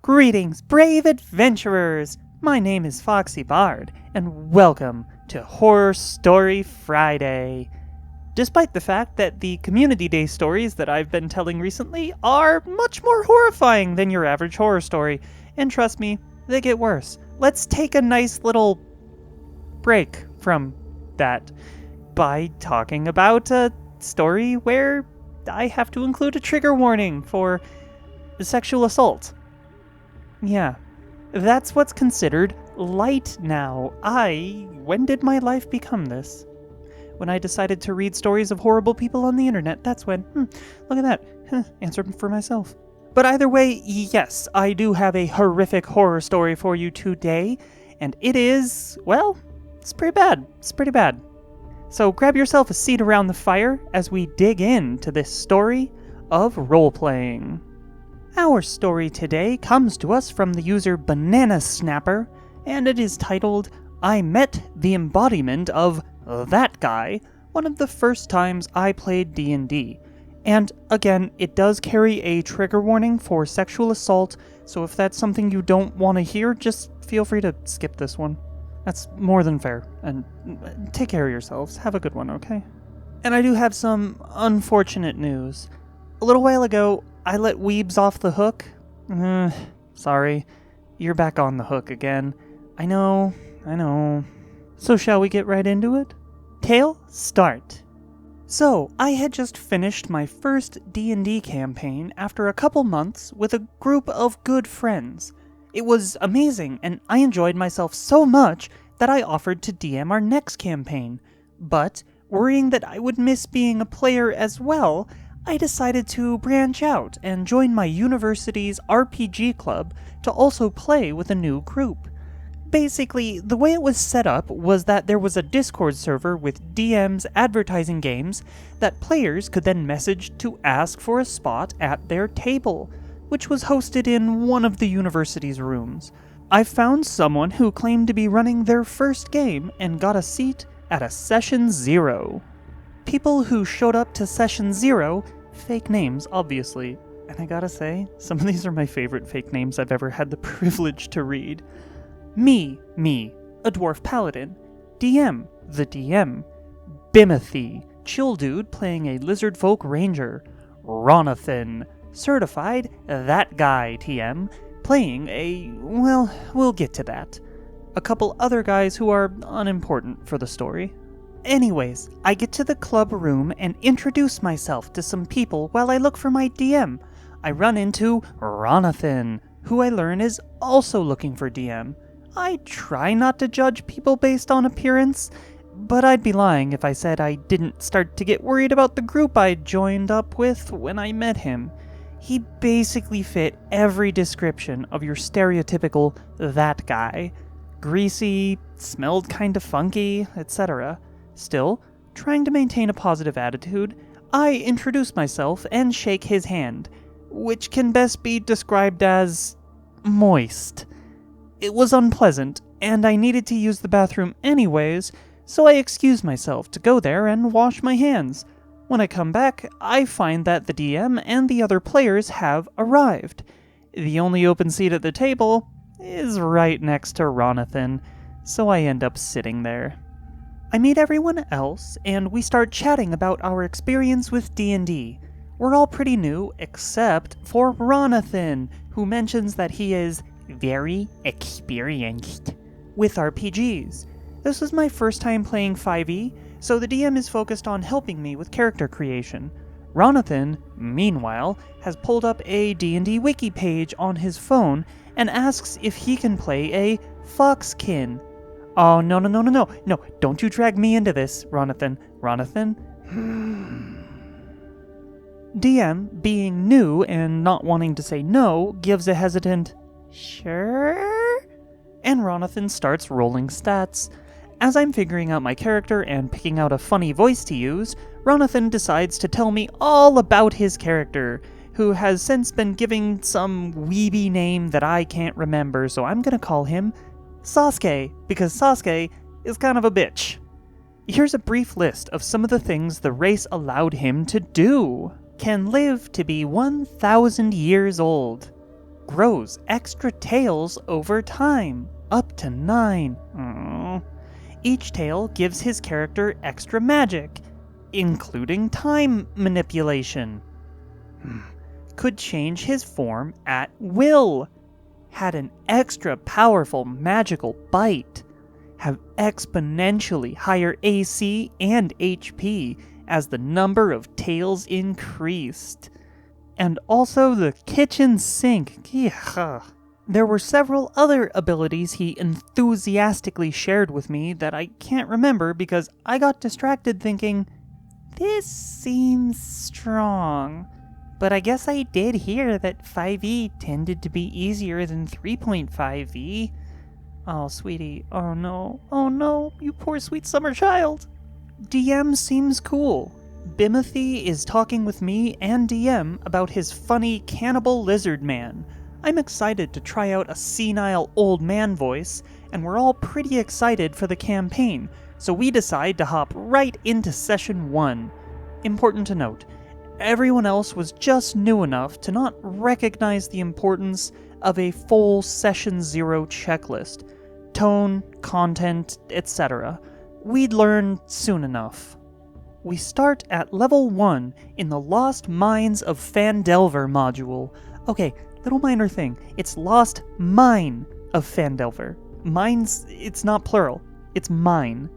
Greetings, brave adventurers! My name is FoxyBard, and welcome to Horror Story Friday. Despite the fact that the Community Day stories that I've been telling recently are much more horrifying than your average horror story, and trust me, they get worse. Let's take a nice little break from that by talking about a story where I have to include a trigger warning for sexual assault. Yeah, that's what's considered light now. When did my life become this? When I decided to read stories of horrible people on the internet, that's when. Look at that. Answer for myself. But either way, yes, I do have a horrific horror story for you today, and it is, well, it's pretty bad. It's pretty bad. So grab yourself a seat around the fire as we dig into this story of role-playing. Our story today comes to us from the user Banana Snapper, and it is titled, I Met the Embodiment of That Guy, one of the first times I played D&D. And again, it does carry a trigger warning for sexual assault, so if that's something you don't want to hear, just feel free to skip this one. That's more than fair, and take care of yourselves. Have a good one, okay? And I do have some unfortunate news. A little while ago, I let Weebs off the hook. Sorry. You're back on the hook again. I know. So shall we get right into it? Tale, start. So, I had just finished my first D&D campaign after a couple months with a group of good friends. It was amazing, and I enjoyed myself so much that I offered to DM our next campaign. But, worrying that I would miss being a player as well, I decided to branch out and join my university's RPG club to also play with a new group. Basically, the way it was set up was that there was a Discord server with DMs advertising games that players could then message to ask for a spot at their table, which was hosted in one of the university's rooms. I found someone who claimed to be running their first game and got a seat at a Session 0. People who showed up to Session 0, fake names, obviously, and I gotta say, some of these are my favorite fake names I've ever had the privilege to read. Me, a dwarf paladin. DM, the DM. Bimothy, chill dude playing a lizard folk ranger. Ronathan, certified that guy TM, playing a, well, we'll get to that. A couple other guys who are unimportant for the story. Anyways, I get to the club room and introduce myself to some people while I look for my DM. I run into Ronathan, who I learn is also looking for DM. I try not to judge people based on appearance, but I'd be lying if I said I didn't start to get worried about the group I joined up with when I met him. He basically fit every description of your stereotypical that guy. Greasy, smelled kinda funky, etc. Still, trying to maintain a positive attitude, I introduce myself and shake his hand, which can best be described as moist. It was unpleasant, and I needed to use the bathroom anyways, so I excuse myself to go there and wash my hands. When I come back, I find that the DM and the other players have arrived. The only open seat at the table is right next to Ronathan, so I end up sitting there. I meet everyone else, and we start chatting about our experience with D&D. We're all pretty new, except for Ronathan, who mentions that he is very experienced with RPGs. This was my first time playing 5e, so the DM is focused on helping me with character creation. Ronathan, meanwhile, has pulled up a D&D wiki page on his phone and asks if he can play a Foxkin. Oh, no, don't you drag me into this, Ronathan. DM, being new and not wanting to say no, gives a hesitant, sure? And Ronathan starts rolling stats. As I'm figuring out my character and picking out a funny voice to use, Ronathan decides to tell me all about his character, who has since been given some weeby name that I can't remember, so I'm gonna call him Sasuke, because Sasuke is kind of a bitch. Here's a brief list of some of the things the race allowed him to do. Can live to be 1,000 years old. grows extra tails over time, up to 9. Aww. Each tail gives his character extra magic, including time manipulation. Could change his form at will. Had an extra powerful magical bite. Have exponentially higher AC and HP as the number of tails increased. And also the kitchen sink. There were several other abilities he enthusiastically shared with me that I can't remember because I got distracted thinking, this seems strong. But I guess I did hear that 5e tended to be easier than 3.5e. Oh, sweetie. Oh no, you poor sweet summer child. DM seems cool. Bimothy is talking with me and DM about his funny cannibal lizard man. I'm excited to try out a senile old man voice, and we're all pretty excited for the campaign, so we decide to hop right into Session 1. Important to note, everyone else was just new enough to not recognize the importance of a full Session 0 checklist. Tone, content, etc. We'd learn soon enough. We start at Level 1 in the Lost Mines of Phandelver module. Okay, little minor thing. It's Lost Mine of Phandelver. Mines, it's not plural. It's mine.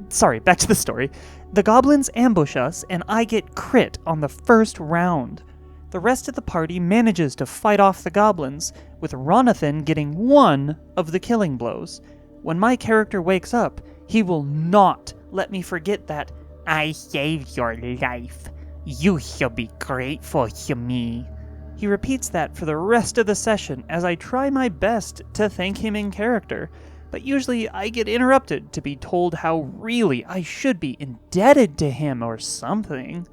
Sorry, back to the story. The goblins ambush us, and I get crit on the first round. The rest of the party manages to fight off the goblins, with Ronathan getting 1 of the killing blows. When my character wakes up, he will not let me forget that I saved your life. You shall be grateful to me. He repeats that for the rest of the session as I try my best to thank him in character, but usually I get interrupted to be told how really I should be indebted to him or something.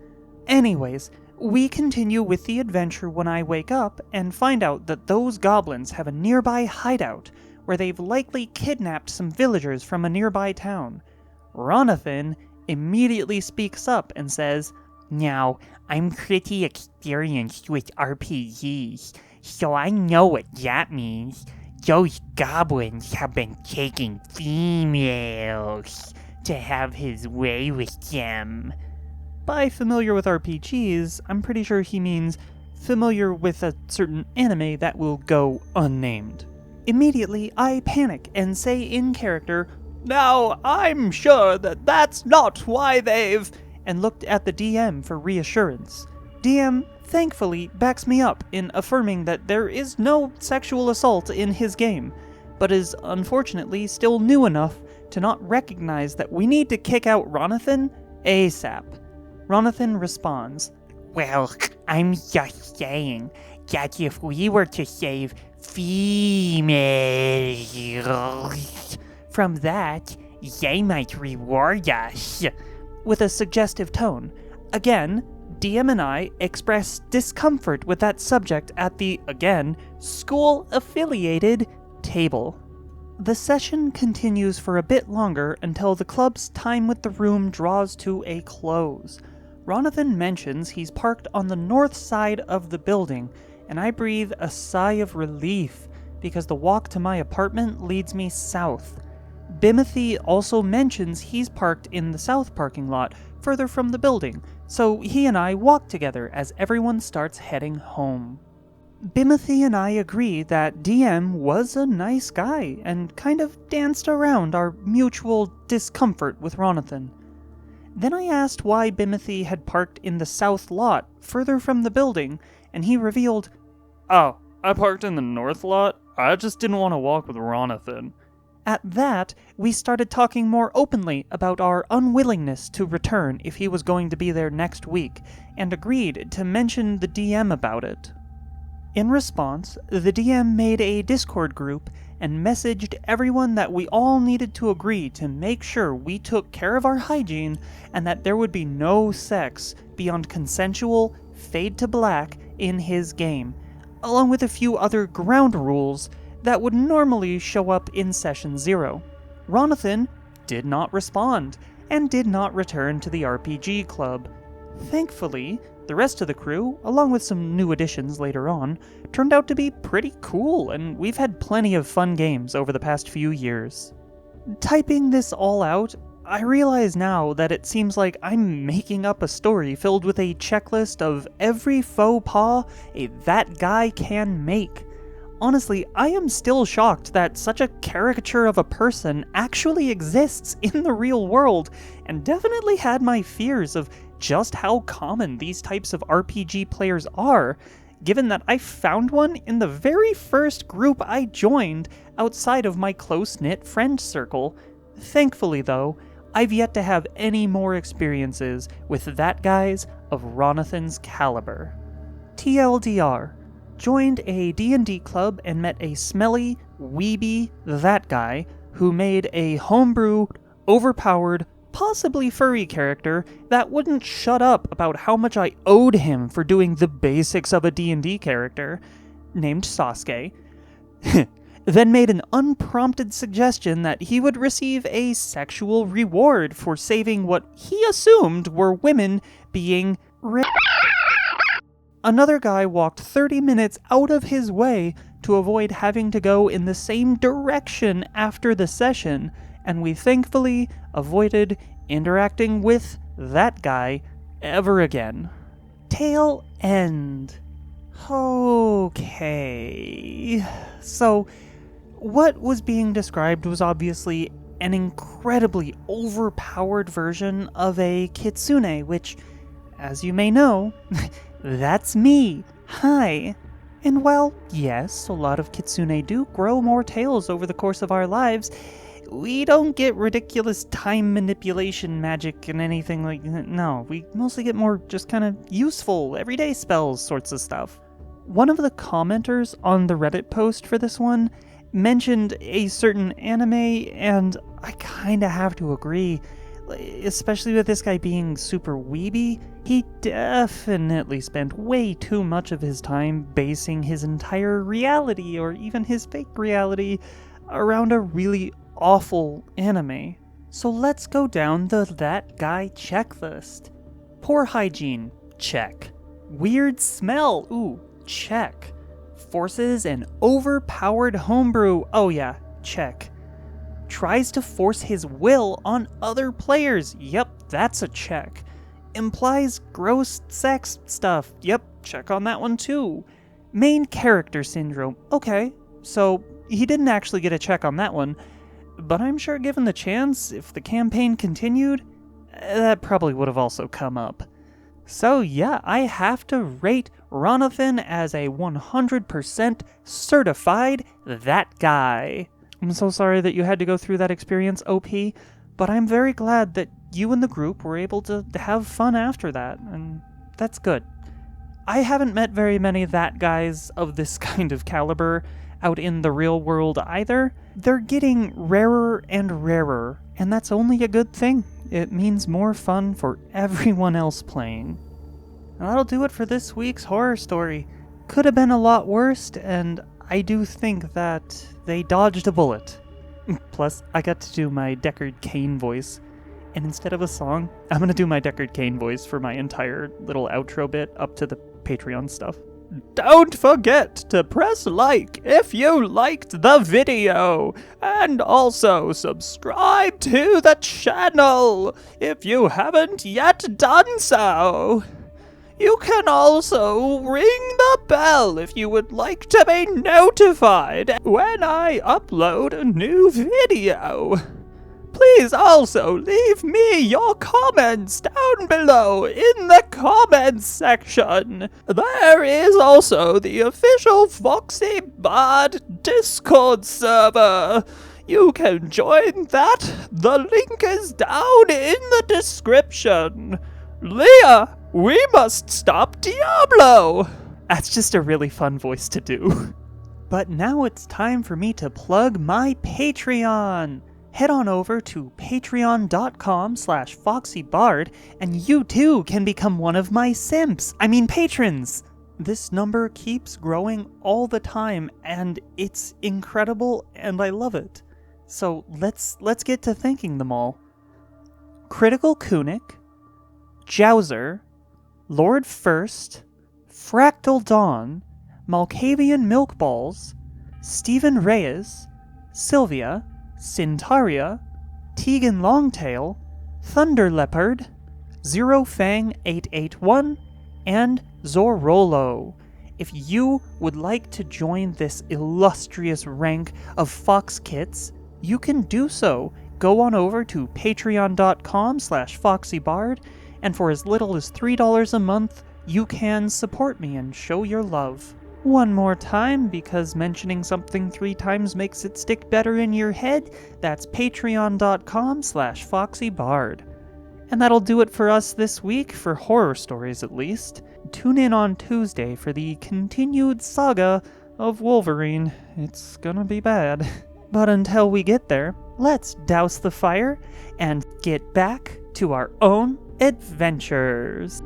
Anyways, we continue with the adventure when I wake up and find out that those goblins have a nearby hideout where they've likely kidnapped some villagers from a nearby town. Ronathan immediately speaks up and says, "Now, I'm pretty experienced with RPGs, so I know what that means. Those goblins have been taking females to have his way with them." By familiar with RPGs, I'm pretty sure he means familiar with a certain anime that will go unnamed. Immediately, I panic and say in character, "Now, I'm sure that that's not why they've..." and looked at the DM for reassurance. DM thankfully backs me up in affirming that there is no sexual assault in his game, but is unfortunately still new enough to not recognize that we need to kick out Ronathan ASAP. Ronathan responds, "Well, I'm just saying that if we were to save females from that, they might reward us," with a suggestive tone. Again, DM and I express discomfort with that subject at the, again, school-affiliated table. The session continues for a bit longer until the club's time with the room draws to a close. Ronathan mentions he's parked on the north side of the building, and I breathe a sigh of relief because the walk to my apartment leads me south. Bimothy also mentions he's parked in the south parking lot, further from the building, so he and I walk together as everyone starts heading home. Bimothy and I agree that DM was a nice guy, and kind of danced around our mutual discomfort with Ronathan. Then I asked why Bimothy had parked in the south lot, further from the building, and he revealed, "Oh, I parked in the north lot. I just didn't want to walk with Ronathan." At that, we started talking more openly about our unwillingness to return if he was going to be there next week, and agreed to mention the DM about it. In response, the DM made a Discord group and messaged everyone that we all needed to agree to make sure we took care of our hygiene and that there would be no sex beyond consensual fade to black in his game, along with a few other ground rules that would normally show up in Session 0. Ronathan did not respond, and did not return to the RPG club. Thankfully, The rest of the crew, along with some new additions later on, turned out to be pretty cool, and we've had plenty of fun games over the past few years. Typing this all out, I realize now that it seems like I'm making up a story filled with a checklist of every faux pas a that guy can make. Honestly, I am still shocked that such a caricature of a person actually exists in the real world, and definitely had my fears of just how common these types of RPG players are, given that I found one in the very first group I joined outside of my close-knit friend circle. Thankfully, though, I've yet to have any more experiences with that guys of Ronathan's caliber. TLDR, joined a D&D club and met a smelly, weeby that guy who made a homebrew, overpowered, possibly furry character that wouldn't shut up about how much I owed him for doing the basics of a D&D character, named Sasuke, then made an unprompted suggestion that he would receive a sexual reward for saving what he assumed were women being raped. Another guy walked 30 minutes out of his way to avoid having to go in the same direction after the session, and we thankfully avoided interacting with that guy ever again. Tail end. Okay. So, what was being described was obviously an incredibly overpowered version of a kitsune, which, as you may know, that's me. Hi. And while, yes, a lot of kitsune do grow more tails over the course of our lives, we don't get ridiculous time manipulation magic and anything like that. No, we mostly get more just kind of useful, everyday spells sorts of stuff. One of the commenters on the Reddit post for this one mentioned a certain anime, and I kinda have to agree. Especially with this guy being super weeby, he definitely spent way too much of his time basing his entire reality, or even his fake reality, around a really awful anime. So let's go down the that guy checklist. Poor hygiene, check. Weird smell, ooh, check. Forces an overpowered homebrew, oh yeah, check. Tries to force his will on other players, yep, that's a check. Implies gross sex stuff, yep, check on that one too. Main character syndrome, okay, so he didn't actually get a check on that one, but I'm sure given the chance, if the campaign continued, that probably would have also come up. So yeah, I have to rate Ronathan as a 100% certified that guy. I'm so sorry that you had to go through that experience, OP, but I'm very glad that you and the group were able to have fun after that, and that's good. I haven't met very many that guys of this kind of caliber out in the real world either. They're getting rarer and rarer, and that's only a good thing. It means more fun for everyone else playing. And that'll do it for this week's horror story. Could have been a lot worse, and I do think that they dodged a bullet. Plus, I got to do my Deckard Cain voice, and instead of a song, I'm gonna do my Deckard Cain voice for my entire little outro bit up to the Patreon stuff. Don't forget to press like if you liked the video, and also subscribe to the channel if you haven't yet done so. You can also ring the bell if you would like to be notified when I upload a new video. Please also leave me your comments down below in the comments section. There is also the official FoxyBard Discord server. You can join that. The link is down in the description. Leah, we must stop Diablo! That's just a really fun voice to do. But now it's time for me to plug my Patreon. Head on over to patreon.com/FoxyBard, and you too can become one of my patrons. This number keeps growing all the time, and it's incredible, and I love it. So let's get to thanking them all. Critical Kunik, Jowser, Lord First, Fractal Dawn, Malkavian Milkballs, Stephen Reyes, Sylvia, Cintaria, Tegan Longtail, Thunder Leopard, Zero Fang 881, and Zorolo. If you would like to join this illustrious rank of Fox Kits, you can do so. Go on over to patreon.com/FoxyBard, and for as little as $3 a month, you can support me and show your love. One more time, because mentioning something 3 times makes it stick better in your head, that's patreon.com/FoxyBard. And that'll do it for us this week, for horror stories at least. Tune in on Tuesday for the continued saga of Wolverine. It's gonna be bad. But until we get there, let's douse the fire and get back to our own adventures.